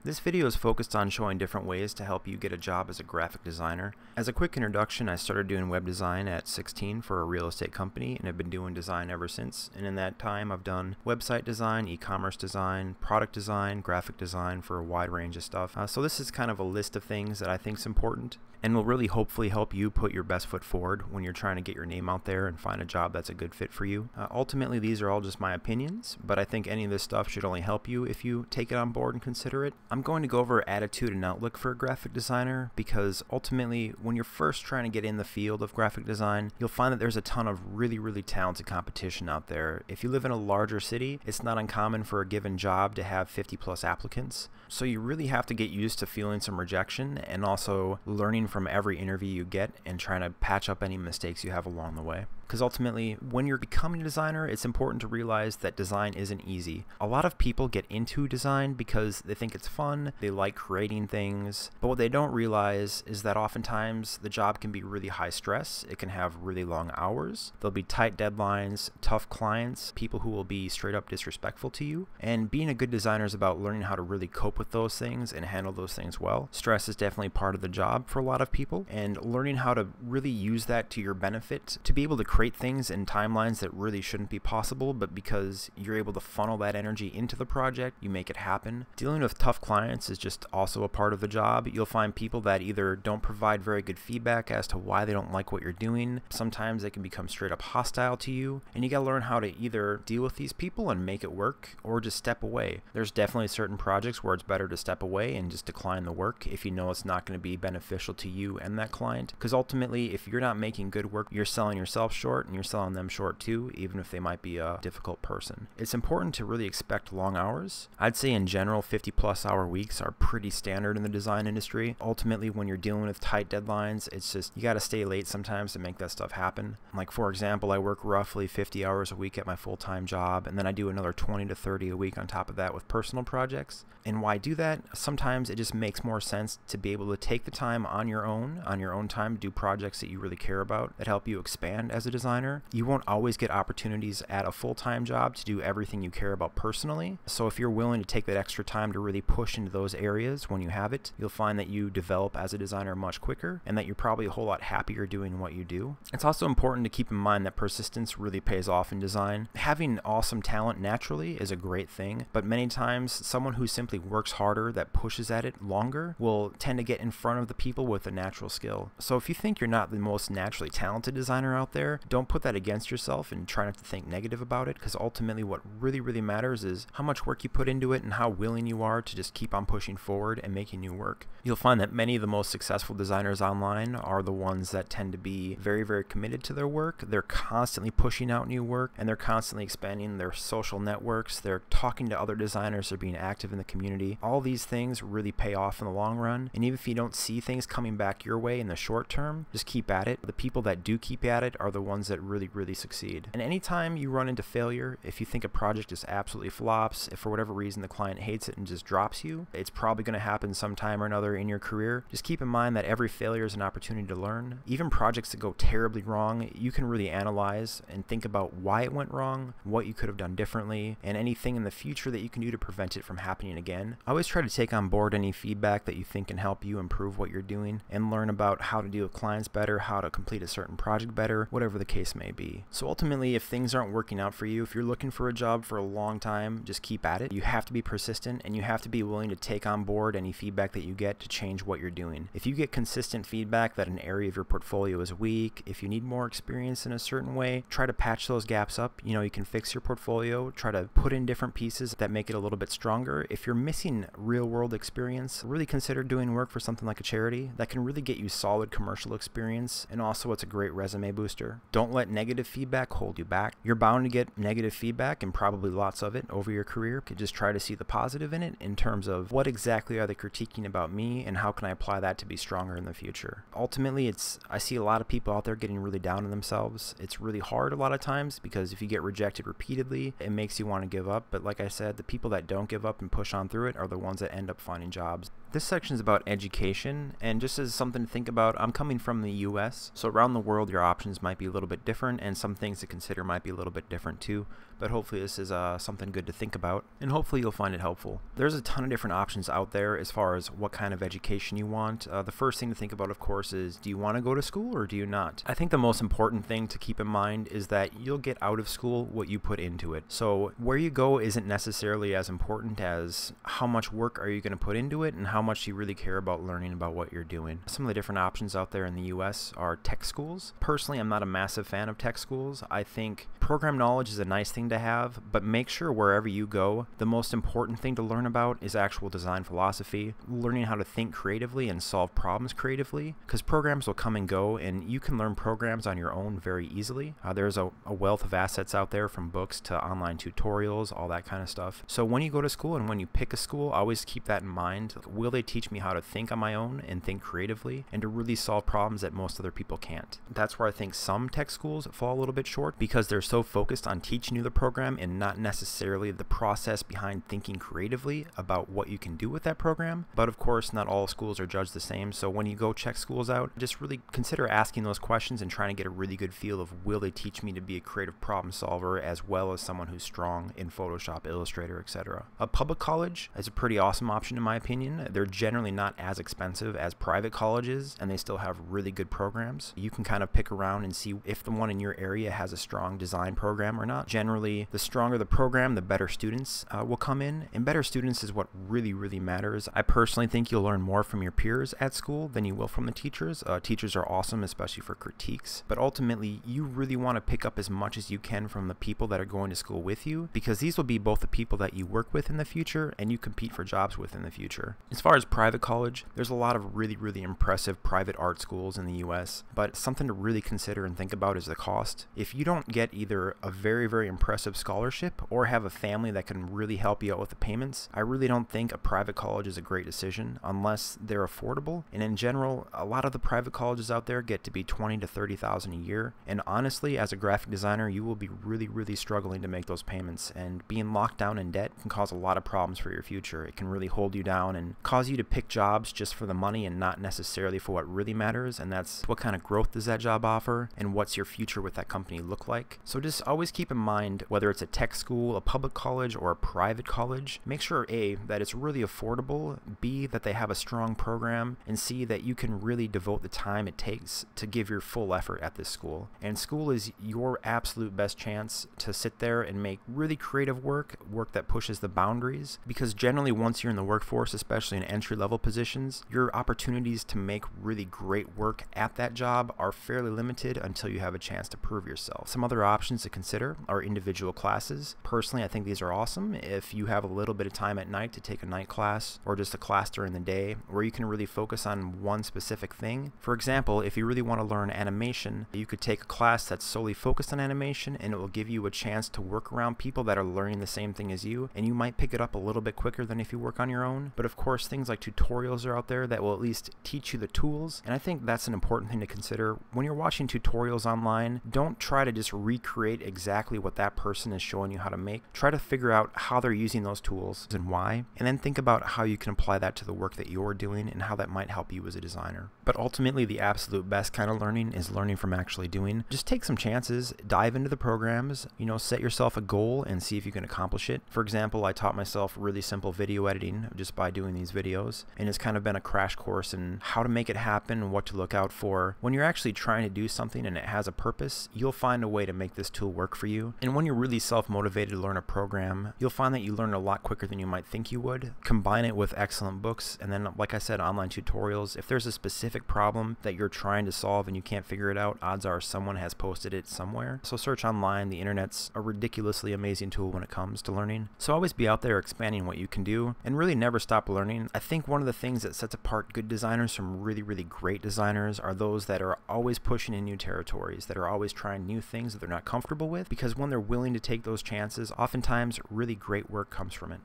This video is focused on showing different ways to help you get a job as a graphic designer. As a quick introduction, I started doing web design at 16 for a real estate company and have been doing design ever since. And in that time, I've done website design, e-commerce design, product design, graphic design for a wide range of stuff. So this is kind of a list of things that I think is important and will really hopefully help you put your best foot forward when you're trying to get your name out there and find a job that's a good fit for you. Ultimately, these are all just my opinions, but I think any of this stuff should only help you if you take it on board and consider it. I'm going to go over attitude and outlook for a graphic designer because ultimately, when you're first trying to get in the field of graphic design, you'll find that there's a ton of really talented competition out there. If you live in a larger city, it's not uncommon for a given job to have 50+ applicants. So you really have to get used to feeling some rejection and also learning from every interview you get and trying to patch up any mistakes you have along the way. Because ultimately, when you're becoming a designer, it's important to realize that design isn't easy. A lot of people get into design because they think it's fun, they like creating things, but what they don't realize is that oftentimes the job can be really high stress, it can have really long hours, there'll be tight deadlines, tough clients, people who will be straight up disrespectful to you, and being a good designer is about learning how to really cope with those things and handle those things well. Stress is definitely part of the job for a lot of people, and learning how to really use that to your benefit to be able to create things in timelines that really shouldn't be possible, but because you're able to funnel that energy into the project, you make it happen. Dealing with tough clients is just also a part of the job. You'll find people that either don't provide very good feedback as to why they don't like what you're doing. Sometimes they can become straight up hostile to you, and you gotta learn how to either deal with these people and make it work or just step away. There's definitely certain projects where it's better to step away and just decline the work if you know it's not going to be beneficial to you and that client, because ultimately if you're not making good work, you're selling yourself short and you're selling them short too, even if they might be a difficult person. It's important to really expect long hours. I'd say in general 50+ hour weeks are pretty standard in the design industry. Ultimately, when you're dealing with tight deadlines, it's just you got to stay late sometimes to make that stuff happen. Like for example, I work roughly 50 hours a week at my full-time job, and then I do another 20 to 30 a week on top of that with personal projects. And why do that? Sometimes it just makes more sense to be able to take the time on your own time to do projects that you really care about that help you expand as a designer. You won't always get opportunities at a full-time job to do everything you care about personally. So if you're willing to take that extra time to really push into those areas when you have it, you'll find that you develop as a designer much quicker and that you're probably a whole lot happier doing what you do. It's also important to keep in mind that persistence really pays off in design. Having awesome talent naturally is a great thing, but many times someone who simply works harder, that pushes at it longer, will tend to get in front of the people with a natural skill. So if you think you're not the most naturally talented designer out there, don't put that against yourself and try not to think negative about it, because ultimately what really matters is how much work you put into it and how willing you are to just keep on pushing forward and making new work. You'll find that many of the most successful designers online are the ones that tend to be very committed to their work. They're constantly pushing out new work and they're constantly expanding their social networks. They're talking to other designers, they're being active in the community. All these things really pay off in the long run, and even if you don't see things coming back your way in the short term, just keep at it. The people that do keep at it are the ones that really succeed. And anytime you run into failure, if you think a project just absolutely flops, if for whatever reason the client hates it and just drops you, it's probably going to happen sometime or another in your career. Just keep in mind that every failure is an opportunity to learn. Even projects that go terribly wrong, you can really analyze and think about why it went wrong, what you could have done differently, and anything in the future that you can do to prevent it from happening again. I always try to take on board any feedback that you think can help you improve what you're doing and learn about how to deal with clients better, how to complete a certain project better, whatever the case may be. So ultimately, if things aren't working out for you, if you're looking for a job for a long time, just keep at it. You have to be persistent and you have to be willing to take on board any feedback that you get to change what you're doing. If you get consistent feedback that an area of your portfolio is weak, if you need more experience in a certain way, try to patch those gaps up. You know, you can fix your portfolio, try to put in different pieces that make it a little bit stronger. If you're missing real world experience, really consider doing work for something like a charity that can really get you solid commercial experience, and also it's a great resume booster. Don't let negative feedback hold you back. You're bound to get negative feedback and probably lots of it over your career. You could just try to see the positive in it in terms of what exactly are they critiquing about me and how can I apply that to be stronger in the future. Ultimately, I see a lot of people out there getting really down on themselves. It's really hard a lot of times because if you get rejected repeatedly, it makes you want to give up. But like I said, the people that don't give up and push on through it are the ones that end up finding jobs. This section is about education, and just as something to think about, I'm coming from the US, so around the world your options might be a little little bit different, and some things to consider might be a little bit different too. But hopefully this is something good to think about, and hopefully you'll find it helpful. There's a ton of different options out there as far as what kind of education you want. The first thing to think about, of course, is do you want to go to school or do you not? I think the most important thing to keep in mind is that you'll get out of school what you put into it. So where you go isn't necessarily as important as how much work are you going to put into it and how much you really care about learning about what you're doing. Some of the different options out there in the US are tech schools. Personally, I'm not a massive fan of tech schools. I think program knowledge is a nice thing to have, but make sure wherever you go, the most important thing to learn about is actual design philosophy, learning how to think creatively and solve problems creatively, because programs will come and go, and you can learn programs on your own very easily. There's a wealth of assets out there, from books to online tutorials, all that kind of stuff. So when you go to school and when you pick a school, always keep that in mind. Will they teach me how to think on my own and think creatively and to really solve problems that most other people can't? That's where I think some tech schools fall a little bit short, because they're so focused on teaching you the program and not necessarily the process behind thinking creatively about what you can do with that program. But of course, not all schools are judged the same, so when you go check schools out, just really consider asking those questions and trying to get a really good feel of, will they teach me to be a creative problem solver as well as someone who's strong in Photoshop, Illustrator, etc. A public college is a pretty awesome option in my opinion. They're generally not as expensive as private colleges, and they still have really good programs. You can kind of pick around and see if the one in your area has a strong design program or not. Generally, the stronger the program, the better students will come in, and better students is what really matters. I personally think you'll learn more from your peers at school than you will from the teachers. Teachers are awesome, especially for critiques, but ultimately you really want to pick up as much as you can from the people that are going to school with you, because these will be both the people that you work with in the future and you compete for jobs with in the future. As far as private college, there's a lot of really impressive private art schools in the US, but something to really consider and think about is the cost. If you don't get either a very impressive scholarship or have a family that can really help you out with the payments, I really don't think a private college is a great decision unless they're affordable. And in general, a lot of the private colleges out there get to be $20,000 to $30,000 a year, and honestly, as a graphic designer, you will be really struggling to make those payments, and being locked down in debt can cause a lot of problems for your future. It can really hold you down and cause you to pick jobs just for the money and not necessarily for what really matters, and that's what kind of growth does that job offer and what's your future with that company look like. So just always keep in mind, whether it's a tech school, a public college, or a private college, make sure A, that it's really affordable, B, that they have a strong program, and C, that you can really devote the time it takes to give your full effort at this school. And school is your absolute best chance to sit there and make really creative work that pushes the boundaries, because generally once you're in the workforce, especially in entry-level positions, your opportunities to make really great work at that job are fairly limited until you have a chance to prove yourself. Some other options to consider are individual classes. Personally, I think these are awesome if you have a little bit of time at night to take a night class or just a class during the day where you can really focus on one specific thing. For example, if you really want to learn animation, you could take a class that's solely focused on animation, and it will give you a chance to work around people that are learning the same thing as you, and you might pick it up a little bit quicker than if you work on your own. But of course, things like tutorials are out there that will at least teach you the tools, and I think that's an important thing to consider. When you're watching tutorials online, don't try to just recreate exactly what that person is showing you how to make. Try to figure out how they're using those tools and why, and then think about how you can apply that to the work that you're doing and how that might help you as a designer. But ultimately, the absolute best kind of learning is learning from actually doing. Just take some chances, dive into the programs, set yourself a goal and see if you can accomplish it. For example, I taught myself really simple video editing just by doing these videos, and it's kind of been a crash course in how to make it happen and what to look out for. When you're actually trying to do something and it has a purpose, you'll find a way to make this tool work for you. And when you're really self-motivated to learn a program, you'll find that you learn a lot quicker than you might think you would. Combine it with excellent books, and then, like I said, online tutorials. If there's a specific problem that you're trying to solve and you can't figure it out, odds are someone has posted it somewhere. So search online. The internet's a ridiculously amazing tool when it comes to learning. So always be out there expanding what you can do and really never stop learning. I think one of the things that sets apart good designers from really great designers are those that are always pushing in new territories, that are always trying new things that they're not comfortable with, because when they're willing to take those chances, oftentimes really great work comes from it.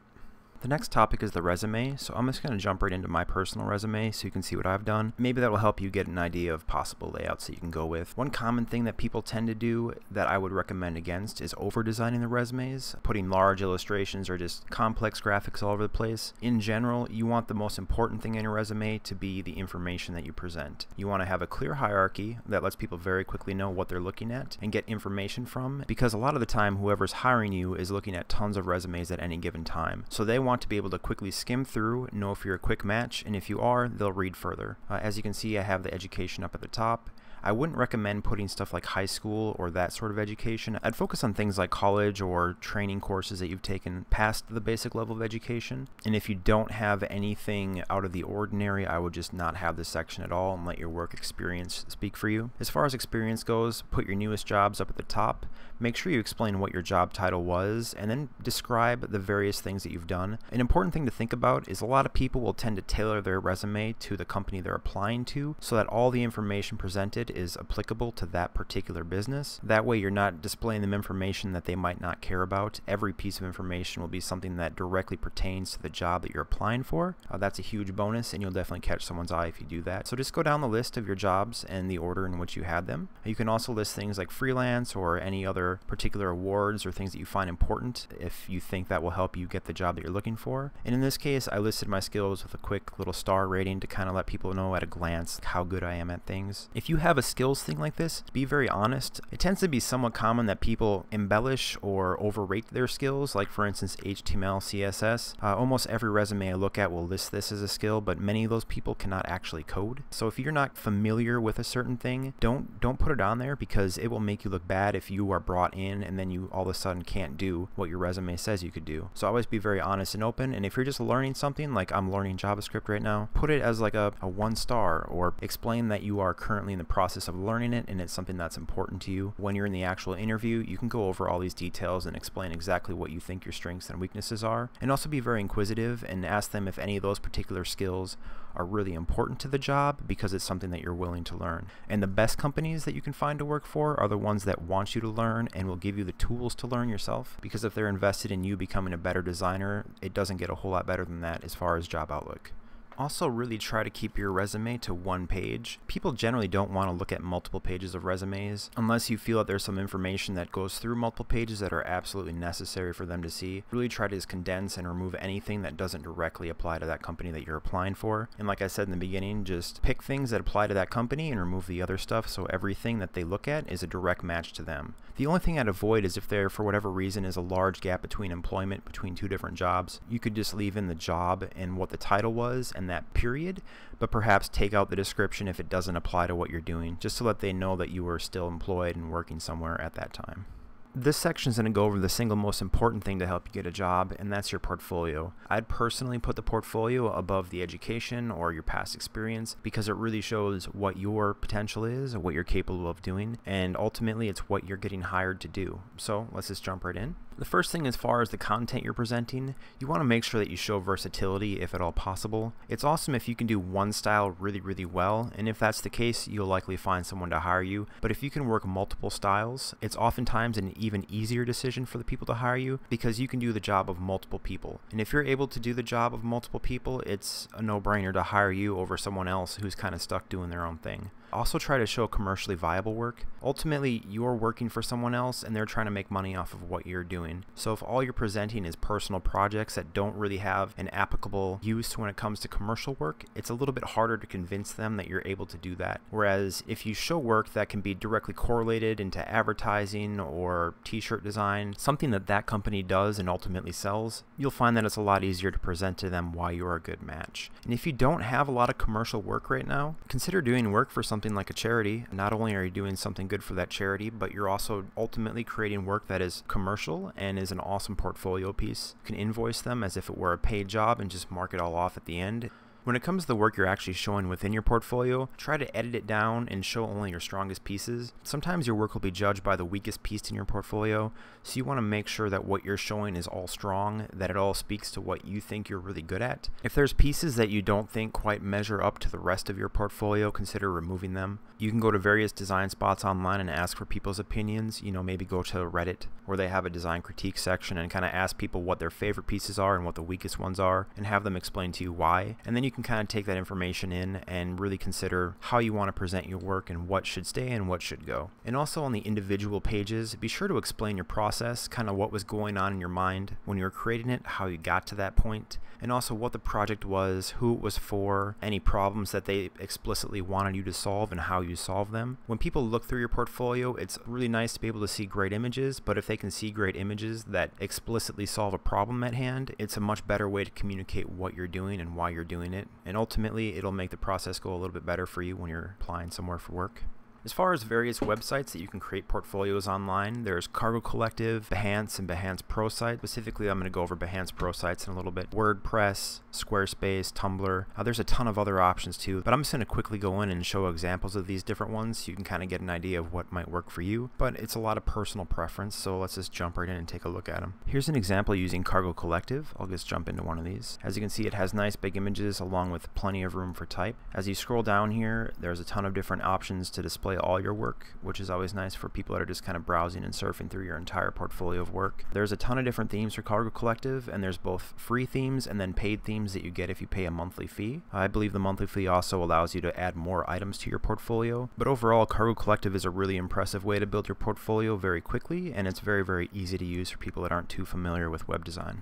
The next topic is the resume, so I'm just going to jump right into my personal resume so you can see what I've done. Maybe that will help you get an idea of possible layouts that you can go with. One common thing that people tend to do that I would recommend against is over-designing the resumes, putting large illustrations or just complex graphics all over the place. In general, you want the most important thing in your resume to be the information that you present. You want to have a clear hierarchy that lets people very quickly know what they're looking at and get information from, because a lot of the time whoever's hiring you is looking at tons of resumes at any given time. So they want to be able to quickly skim through, know if you're a quick match, and if you are, they'll read further. As you can see, I have the education up at the top. I wouldn't recommend putting stuff like high school or that sort of education. I'd focus on things like college or training courses that you've taken past the basic level of education. And if you don't have anything out of the ordinary, I would just not have this section at all and let your work experience speak for you. As far as experience goes, put your newest jobs up at the top. Make sure you explain what your job title was and then describe the various things that you've done. An important thing to think about is a lot of people will tend to tailor their resume to the company they're applying to so that all the information presented is applicable to that particular business. That way you're not displaying them information that they might not care about. Every piece of information will be something that directly pertains to the job that you're applying for. That's a huge bonus, and you'll definitely catch someone's eye if you do that. So just go down the list of your jobs and the order in which you had them. You can also list things like freelance or any other particular awards or things that you find important if you think that will help you get the job that you're looking for. And in this case, I listed my skills with a quick little star rating to kind of let people know at a glance how good I am at things. If you have a skills thing like this, be very honest. It tends to be somewhat common that people embellish or overrate their skills, like for instance HTML, CSS. Almost every resume I look at will list this as a skill, but many of those people cannot actually code. So if you're not familiar with a certain thing, don't put it on there, because it will make you look bad if you are brought in and then you all of a sudden can't do what your resume says you could do. So always be very honest and open, and if you're just learning something, like I'm learning JavaScript right now, put it as like a 1 star, or explain that you are currently in the process of learning it and it's something that's important to you. When you're in the actual interview, you can go over all these details and explain exactly what you think your strengths and weaknesses are, and also be very inquisitive and ask them if any of those particular skills are really important to the job, because it's something that you're willing to learn. And the best companies that you can find to work for are the ones that want you to learn and will give you the tools to learn yourself, because if they're invested in you becoming a better designer, it doesn't get a whole lot better than that as far as job outlook. Also, really try to keep your resume to 1 page. People generally don't want to look at multiple pages of resumes unless you feel that there's some information that goes through multiple pages that are absolutely necessary for them to see. Really try to just condense and remove anything that doesn't directly apply to that company that you're applying for. And like I said in the beginning, just pick things that apply to that company and remove the other stuff, so everything that they look at is a direct match to them. The only thing I'd avoid is if there, for whatever reason, is a large gap between employment between 2 different jobs. You could just leave in the job and what the title was and that period, but perhaps take out the description if it doesn't apply to what you're doing, just to let they know that you are still employed and working somewhere at that time. This section is going to go over the single most important thing to help you get a job, and that's your portfolio. I'd personally put the portfolio above the education or your past experience, because it really shows what your potential is, what you're capable of doing, and ultimately it's what you're getting hired to do. So let's just jump right in. The first thing, as far as the content you're presenting, you want to make sure that you show versatility if at all possible. It's awesome if you can do one style really well, and if that's the case, you'll likely find someone to hire you. But if you can work multiple styles, it's oftentimes an even easier decision for the people to hire you, because you can do the job of multiple people. And if you're able to do the job of multiple people, it's a no-brainer to hire you over someone else who's kind of stuck doing their own thing. Also try to show commercially viable work. Ultimately, you're working for someone else and they're trying to make money off of what you're doing. So if all you're presenting is personal projects that don't really have an applicable use when it comes to commercial work, it's a little bit harder to convince them that you're able to do that. Whereas if you show work that can be directly correlated into advertising or t-shirt design, something that that company does and ultimately sells, you'll find that it's a lot easier to present to them why you're a good match. And if you don't have a lot of commercial work right now, consider doing work for something like a charity. Not only are you doing something good for that charity, but you're also ultimately creating work that is commercial and is an awesome portfolio piece. You can invoice them as if it were a paid job and just mark it all off at the end. When it comes to the work you're actually showing within your portfolio, try to edit it down and show only your strongest pieces. Sometimes your work will be judged by the weakest piece in your portfolio, so you want to make sure that what you're showing is all strong, that it all speaks to what you think you're really good at. If there's pieces that you don't think quite measure up to the rest of your portfolio, consider removing them. You can go to various design spots online and ask for people's opinions. Maybe go to Reddit where they have a design critique section and kind of ask people what their favorite pieces are and what the weakest ones are, and have them explain to you why. And then you can kind of take that information in and really consider how you want to present your work and what should stay and what should go. And also on the individual pages, be sure to explain your process, kind of what was going on in your mind when you were creating it, how you got to that point, and also what the project was, who it was for, any problems that they explicitly wanted you to solve and how you solve them. When people look through your portfolio, it's really nice to be able to see great images, but if they can see great images that explicitly solve a problem at hand, it's a much better way to communicate what you're doing and why you're doing it. And ultimately, it'll make the process go a little bit better for you when you're applying somewhere for work. As far as various websites that you can create portfolios online, there's Cargo Collective, Behance, and Behance Pro Site. Specifically, I'm going to go over Behance Pro Sites in a little bit. WordPress, Squarespace, Tumblr. There's a ton of other options too, but I'm just going to quickly go in and show examples of these different ones so you can kind of get an idea of what might work for you. But it's a lot of personal preference, so let's just jump right in and take a look at them. Here's an example using Cargo Collective. I'll just jump into one of these. As you can see, it has nice big images along with plenty of room for type. As you scroll down here, there's a ton of different options to display all your work, which is always nice for people that are just kind of browsing and surfing through your entire portfolio of work. There's a ton of different themes for Cargo Collective, and there's both free themes and then paid themes that you get if you pay a monthly fee. I believe the monthly fee also allows you to add more items to your portfolio, but overall Cargo Collective is a really impressive way to build your portfolio very quickly, and it's very, very easy to use for people that aren't too familiar with web design.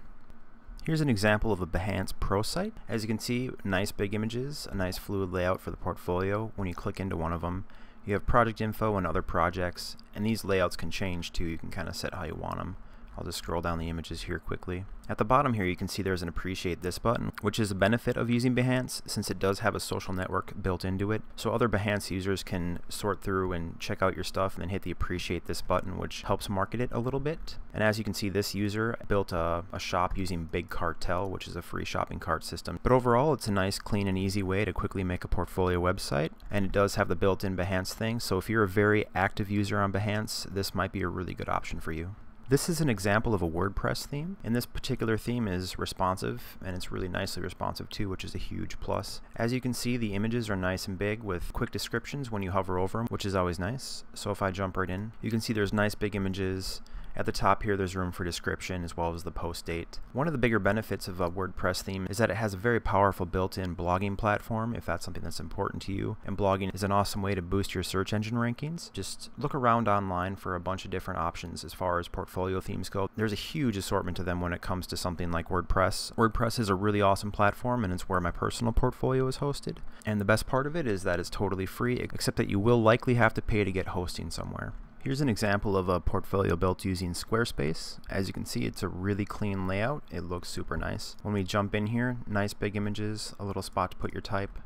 Here's an example of a Behance Pro site. As you can see, nice big images, a nice fluid layout for the portfolio. When you click into one of them, you have project info and other projects, and these layouts can change too. You can kind of set how you want them. I'll just scroll down the images here quickly. At the bottom here you can see there's an Appreciate This button, which is a benefit of using Behance since it does have a social network built into it. So other Behance users can sort through and check out your stuff and then hit the Appreciate This button, which helps market it a little bit. And as you can see, this user built a shop using Big Cartel, which is a free shopping cart system. But overall, it's a nice, clean, and easy way to quickly make a portfolio website. And it does have the built-in Behance thing, so if you're a very active user on Behance, this might be a really good option for you. This is an example of a WordPress theme, and this particular theme is responsive, and it's really nicely responsive too, which is a huge plus. As you can see, the images are nice and big with quick descriptions when you hover over them, which is always nice. So if I jump right in, you can see there's nice big images. At the top here, there's room for description as well as the post date. One of the bigger benefits of a WordPress theme is that it has a very powerful built-in blogging platform if that's something that's important to you. And blogging is an awesome way to boost your search engine rankings. Just look around online for a bunch of different options as far as portfolio themes go. There's a huge assortment to them when it comes to something like WordPress. WordPress is a really awesome platform, and it's where my personal portfolio is hosted. And the best part of it is that it's totally free, except that you will likely have to pay to get hosting somewhere. Here's an example of a portfolio built using Squarespace. As you can see, it's a really clean layout. It looks super nice. When we jump in here, nice big images, a little spot to put your type.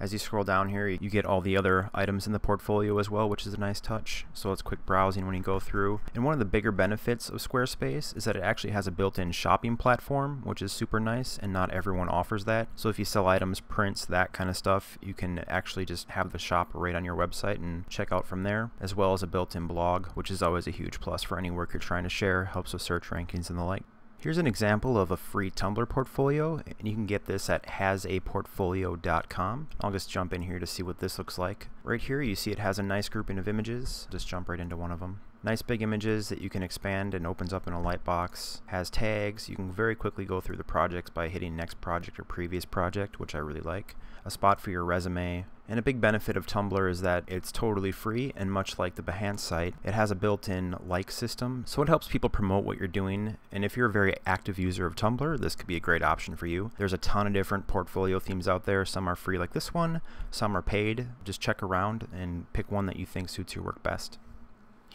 As you scroll down here, you get all the other items in the portfolio as well, which is a nice touch. So it's quick browsing when you go through. And one of the bigger benefits of Squarespace is that it actually has a built-in shopping platform, which is super nice, and not everyone offers that. So if you sell items, prints, that kind of stuff, you can actually just have the shop right on your website and check out from there, as well as a built-in blog, which is always a huge plus for any work you're trying to share, helps with search rankings and the like. Here's an example of a free Tumblr portfolio, and you can get this at hasaportfolio.com. I'll just jump in here to see what this looks like. Right here you see it has a nice grouping of images. Just jump right into one of them. Nice big images that you can expand and opens up in a lightbox. Has tags. You can very quickly go through the projects by hitting next project or previous project, which I really like. A spot for your resume. And a big benefit of Tumblr is that it's totally free, and much like the Behance site, it has a built-in like system, so it helps people promote what you're doing. And if you're a very active user of Tumblr, this could be a great option for you. There's a ton of different portfolio themes out there. Some are free like this one, some are paid. Just check around and pick one that you think suits your work best.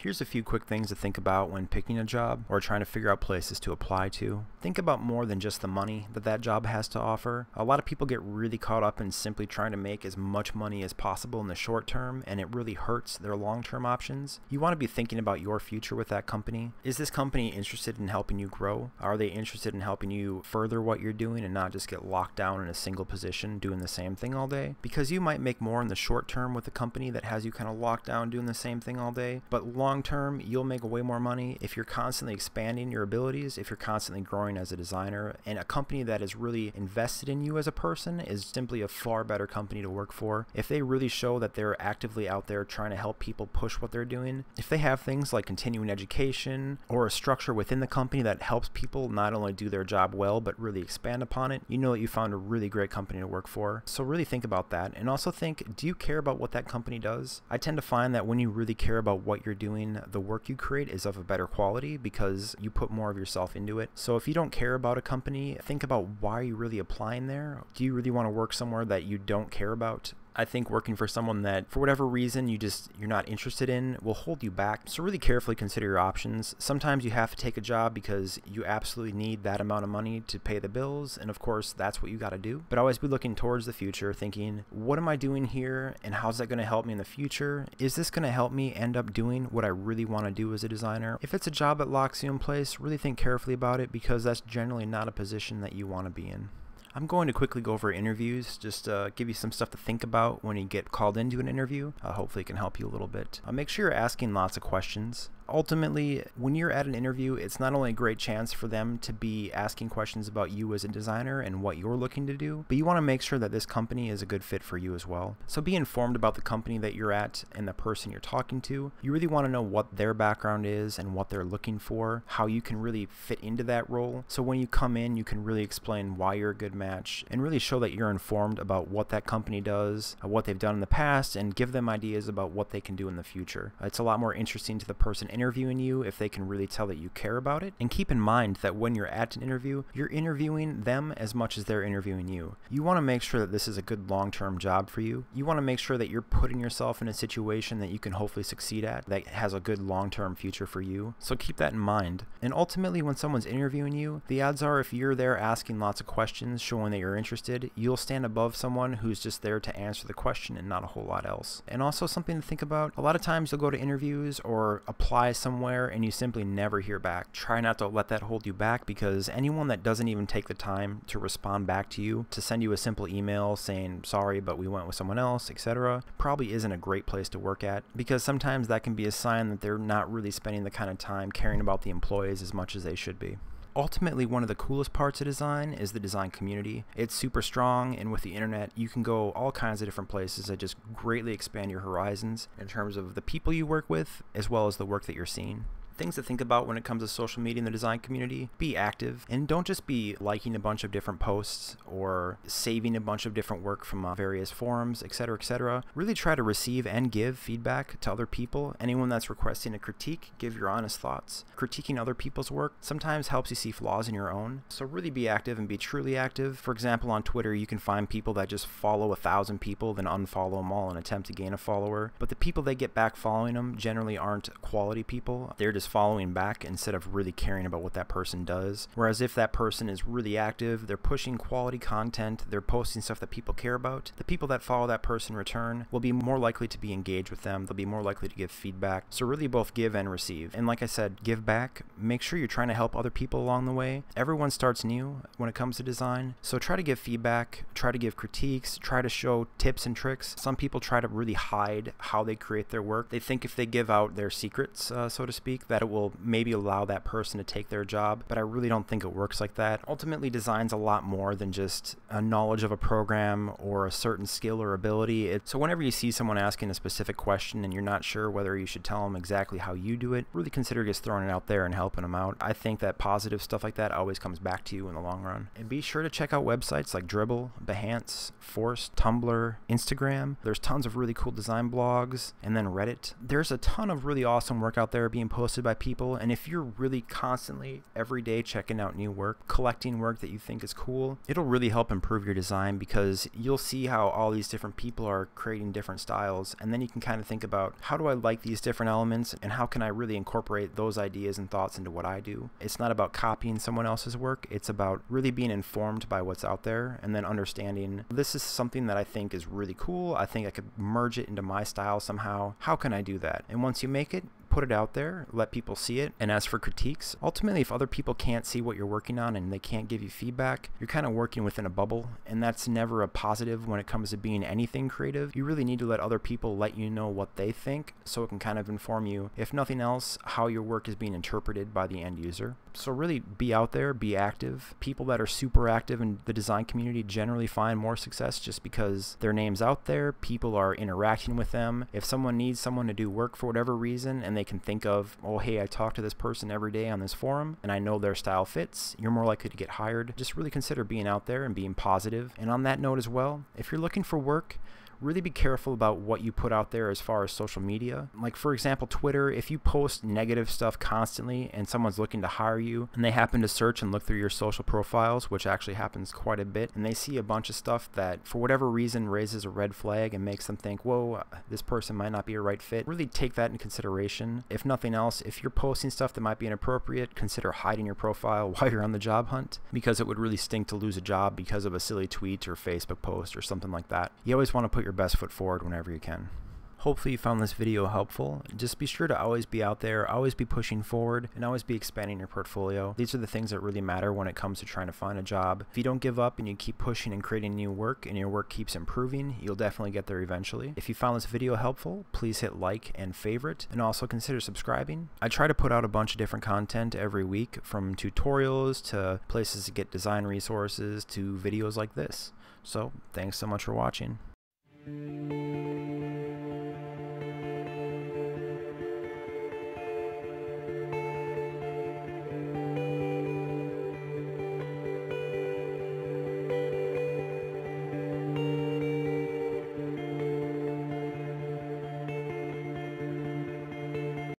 Here's a few quick things to think about when picking a job or trying to figure out places to apply to. Think about more than just the money that job has to offer. A lot of people get really caught up in simply trying to make as much money as possible in the short term, and it really hurts their long-term options. You want to be thinking about your future with that company. Is this company interested in helping you grow? Are they interested in helping you further what you're doing and not just get locked down in a single position doing the same thing all day? Because you might make more in the short term with a company that has you kind of locked down doing the same thing all day, but long term you'll make way more money if you're constantly expanding your abilities, if you're constantly growing as a designer. And a company that is really invested in you as a person is simply a far better company to work for. If they really show that they're actively out there trying to help people push what they're doing, if they have things like continuing education or a structure within the company that helps people not only do their job well but really expand upon it, you know that you found a really great company to work for. So really think about that, and also think, do you care about what that company does? I tend to find that when you really care about what you're doing, the work you create is of a better quality because you put more of yourself into it. So if you don't care about a company, think about why you're really applying there. Do you really want to work somewhere that you don't care about? I think working for someone that for whatever reason you're not interested in will hold you back. So really carefully consider your options. Sometimes you have to take a job because you absolutely need that amount of money to pay the bills, and of course that's what you got to do. But always be looking towards the future, thinking, what am I doing here and how's that going to help me in the future? Is this going to help me end up doing what I really want to do as a designer? If it's a job that locks you in place, really think carefully about it, because that's generally not a position that you want to be in. I'm going to quickly go over interviews, just give you some stuff to think about when you get called into an interview. Hopefully it can help you a little bit. Make sure you're asking lots of questions. Ultimately, when you're at an interview, it's not only a great chance for them to be asking questions about you as a designer and what you're looking to do, but you want to make sure that this company is a good fit for you as well. So be informed about the company that you're at and the person you're talking to. You really want to know what their background is and what they're looking for, how you can really fit into that role. So when you come in, you can really explain why you're a good match and really show that you're informed about what that company does, what they've done in the past, and give them ideas about what they can do in the future. It's a lot more interesting to the person interviewing you if they can really tell that you care about it. And keep in mind that when you're at an interview, you're interviewing them as much as they're interviewing you. You want to make sure that this is a good long-term job for you. You want to make sure that you're putting yourself in a situation that you can hopefully succeed at, that has a good long-term future for you. So keep that in mind. And ultimately, when someone's interviewing you, the odds are if you're there asking lots of questions, showing that you're interested, you'll stand above someone who's just there to answer the question and not a whole lot else. And also something to think about, a lot of times you'll go to interviews or apply somewhere and you simply never hear back. Try not to let that hold you back, because anyone that doesn't even take the time to respond back to you, to send you a simple email saying sorry but we went with someone else, etc., probably isn't a great place to work at, because sometimes that can be a sign that they're not really spending the kind of time caring about the employees as much as they should be. Ultimately, one of the coolest parts of design is the design community. It's super strong, and with the internet, you can go all kinds of different places that just greatly expand your horizons in terms of the people you work with, as well as the work that you're seeing. Things to think about when it comes to social media in the design community: be active, and don't just be liking a bunch of different posts or saving a bunch of different work from various forums, etc., etc. Really try to receive and give feedback to other people. Anyone that's requesting a critique, give your honest thoughts. Critiquing other people's work sometimes helps you see flaws in your own, so really be active and be truly active. For example, on Twitter, you can find people that just follow 1,000 people, then unfollow them all and attempt to gain a follower, but the people they get back following them generally aren't quality people. They're just following back instead of really caring about what that person does. Whereas if that person is really active, they're pushing quality content, they're posting stuff that people care about, the people that follow that person in return will be more likely to be engaged with them. They'll be more likely to give feedback. So really both give and receive. And like I said, give back. Make sure you're trying to help other people along the way. Everyone starts new when it comes to design. So try to give feedback, try to give critiques, try to show tips and tricks. Some people try to really hide how they create their work. They think if they give out their secrets, so to speak, that it will maybe allow that person to take their job, but I really don't think it works like that. Ultimately, design's a lot more than just a knowledge of a program or a certain skill or ability. So whenever you see someone asking a specific question and you're not sure whether you should tell them exactly how you do it, really consider just throwing it out there and helping them out. I think that positive stuff like that always comes back to you in the long run. And be sure to check out websites like Dribbble, Behance, Force, Tumblr, Instagram. There's tons of really cool design blogs, and then Reddit. There's a ton of really awesome work out there being posted by by people, and if you're really constantly every day checking out new work, collecting work that you think is cool, it'll really help improve your design, because you'll see how all these different people are creating different styles, and then you can kind of think about, how do I like these different elements, and how can I really incorporate those ideas and thoughts into what I do. It's not about copying someone else's work, it's about really being informed by what's out there, and then understanding, this is something that I think is really cool, I think I could merge it into my style somehow, how can I do that? And once you make it, put it out there, let people see it. And as for critiques, ultimately, if other people can't see what you're working on and they can't give you feedback, you're kind of working within a bubble, and that's never a positive when it comes to being anything creative. You really need to let other people let you know what they think, so it can kind of inform you, if nothing else, how your work is being interpreted by the end user. So really be out there, be active. People that are super active in the design community generally find more success just because their name's out there, people are interacting with them. If someone needs someone to do work for whatever reason, and they can think of, oh hey, I talk to this person every day on this forum and I know their style fits, you're more likely to get hired. Just really consider being out there and being positive. And on that note as well, if you're looking for work, really be careful about what you put out there as far as social media. Like for example, Twitter, if you post negative stuff constantly and someone's looking to hire you and they happen to search and look through your social profiles, which actually happens quite a bit, and they see a bunch of stuff that for whatever reason raises a red flag and makes them think, whoa, this person might not be a right fit, really take that in consideration. If nothing else, if you're posting stuff that might be inappropriate, consider hiding your profile while you're on the job hunt, because it would really stink to lose a job because of a silly tweet or Facebook post or something like that. You always want to put your best foot forward whenever you can. Hopefully you found this video helpful. Just be sure to always be out there, always be pushing forward, and always be expanding your portfolio. These are the things that really matter when it comes to trying to find a job. If you don't give up and you keep pushing and creating new work, and your work keeps improving, you'll definitely get there eventually. If you found this video helpful, please hit like and favorite, and also consider subscribing. I try to put out a bunch of different content every week, from tutorials to places to get design resources to videos like this. So thanks so much for watching.